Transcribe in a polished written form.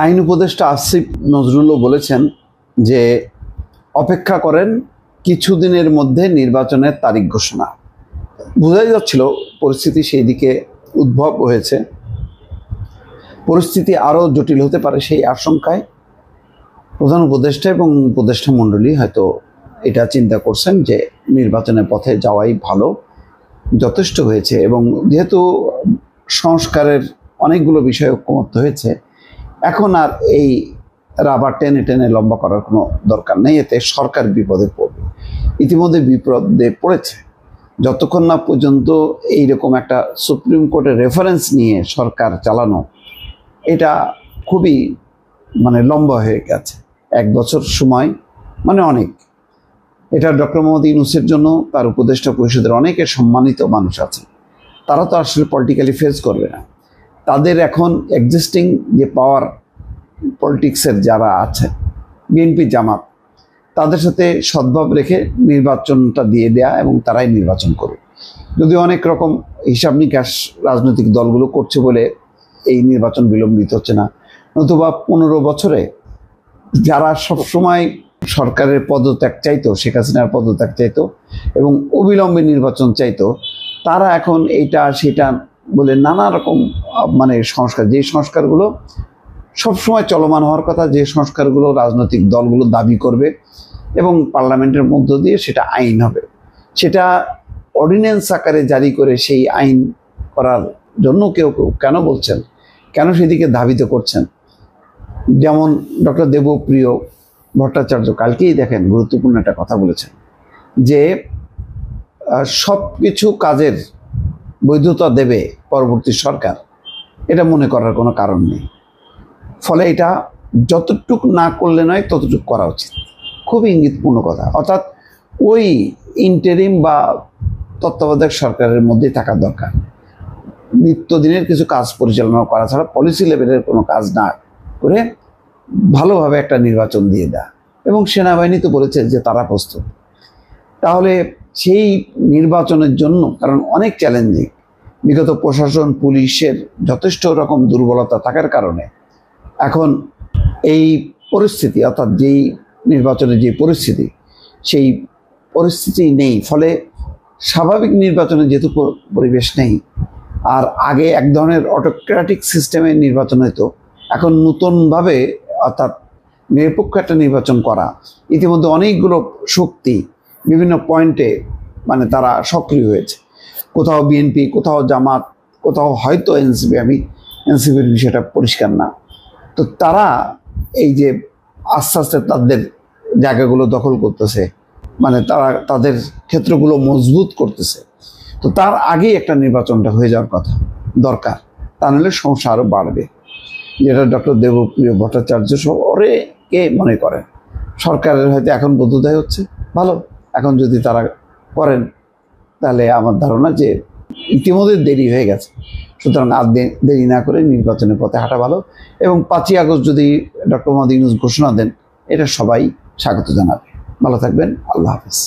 আইন উপদেষ্টা আসিফ নজরুলও বলেছেন যে অপেক্ষা করেন কিছুদিনের মধ্যে নির্বাচনের তারিখ ঘোষণা। বোঝাই যাচ্ছিল পরিস্থিতি সেই দিকে উদ্ভব হয়েছে, পরিস্থিতি আরও জটিল হতে পারে সেই আশঙ্কায় প্রধান উপদেষ্টা এবং উপদেষ্টা মণ্ডলী হয়তো এটা চিন্তা করছেন যে নির্বাচনের পথে যাওয়াই ভালো, যথেষ্ট হয়েছে। এবং যেহেতু সংস্কারের অনেকগুলো বিষয় ঐক্যমত্য হয়েছে, এখন আর এই রাবার টেনে টেনে লম্বা করার কোনো দরকার নেই, এতে সরকার বিপদে পড়বে। ইতিমধ্যে বিপদে পড়েছে। যতক্ষণ না পর্যন্ত এইরকম একটা সুপ্রিম কোর্টের রেফারেন্স নিয়ে সরকার চালানো, এটা খুবই লম্বা হয়ে গেছে। 1 বছর সময় অনেক। এটা ডক্টর মোহাম্মদ ইউনূসের জন্য তার উপদেষ্টা পরিষদের অনেকে সম্মানিত মানুষ আছে, তারা তো আসলে পলিটিক্যালি ফেস করবে না। তাদের এখন এক্সিস্টিং যে পাওয়ার পলিটিক্সের যারা আছে, বিএনপি জামাত, তাদের সাথে সদ্ভাব রেখে নির্বাচনটা দিয়ে দেয়া এবং তারাই নির্বাচন করবে। যদি অনেক রকম হিসাব নিকাশ রাজনৈতিক দলগুলো করছে বলে এই নির্বাচন বিলম্বিত হচ্ছে না, নতুবা 15 বছরে যারা সবসময় সরকারের পদত্যাগ চাইতো, শেখ হাসিনার পদত্যাগ চাইতো এবং অবিলম্বে নির্বাচন চাইতো, তারা এখন এইটা সেটা বলে নানা রকম সংস্কার, যে সংস্কারগুলো সবসময় চলমান হওয়ার কথা, যে সংস্কারগুলো রাজনৈতিক দলগুলো দাবি করবে এবং পার্লামেন্টের মধ্য দিয়ে সেটা আইন হবে, সেটা অর্ডিন্যান্স আকারে জারি করে সেই আইন করার জন্য কেউ কেউ কেন বলছেন, কেন সেদিকে ধাবিত করছেন। যেমন ডক্টর দেবপ্রিয় ভট্টাচার্য কালকেই দেখেন গুরুত্বপূর্ণ একটা কথা বলেছেন যে সব কিছু কাজের বৈধতা দেবে পরবর্তী সরকার, এটা মনে করার কোনো কারণ নেই। ফলে এটা যতটুক না করলে নয় ততটুক করা উচিত। খুব ইঙ্গিতপূর্ণ কথা। অর্থাৎ ওই ইন্টারিম বা তত্ত্বাবধায়ক সরকারের মধ্যেই থাকা দরকার। নিত্যদিনের কিছু কাজ পরিচালনা করা ছাড়া পলিসি লেভেলের কোনো কাজ না করে ভালোভাবে একটা নির্বাচন দিয়ে দেয়। এবং সেনাবাহিনী তো বলেছে যে তারা প্রস্তুত। তাহলে সেই নির্বাচনের জন্য, কারণ অনেক চ্যালেঞ্জিং, বিগত প্রশাসন পুলিশের যথেষ্ট রকম দুর্বলতা থাকার কারণে এখন এই পরিস্থিতি, অর্থাৎ যেই নির্বাচনের যে পরিস্থিতি, সেই পরিস্থিতি নেই। ফলে স্বাভাবিক নির্বাচনের যেহেতু পরিবেশ নেই, আর আগে এক ধরনের অটোক্র্যাটিক সিস্টেমের নির্বাচন হতো, এখন নতুনভাবে অর্থাৎ নিরপেক্ষ একটা নির্বাচন করা। ইতিমধ্যে অনেকগুলো শক্তি বিভিন্ন পয়েন্টে তারা সক্রিয় হয়েছে। কোথাও বিএনপি, কোথাও জামাত, কোথাও হয়তো এনসিপি, আমি এনসিপির বিষয়টা পরিষ্কার না। তো তারা এই যে আস্তে আস্তে তাদের জায়গাগুলো দখল করতেছে, তারা তাদের ক্ষেত্রগুলো মজবুত করতেছে। তো তার আগেই একটা নির্বাচনটা হয়ে যাওয়ার কথা দরকার, তা নাহলে সমস্যা আরও বাড়বে। যেটা ডক্টর দেবপ্রিয় ভট্টাচার্য শহরে কে মনে করেন সরকারের হয়তো এখন বোধোদয় হচ্ছে ভালো। এখন যদি তারা করেন তাহলে আমার ধারণা যে ইতিমধ্যে দেরি হয়ে গেছে, সুতরাং আর দেরি না করে নির্বাচনের পথে হাঁটা ভালো। এবং 5ই আগস্ট যদি ডক্টর মোহাম্মদ ইউনূস ঘোষণা দেন, এটা সবাই স্বাগত জানাবে। ভালো থাকবেন। আল্লাহ হাফেজ।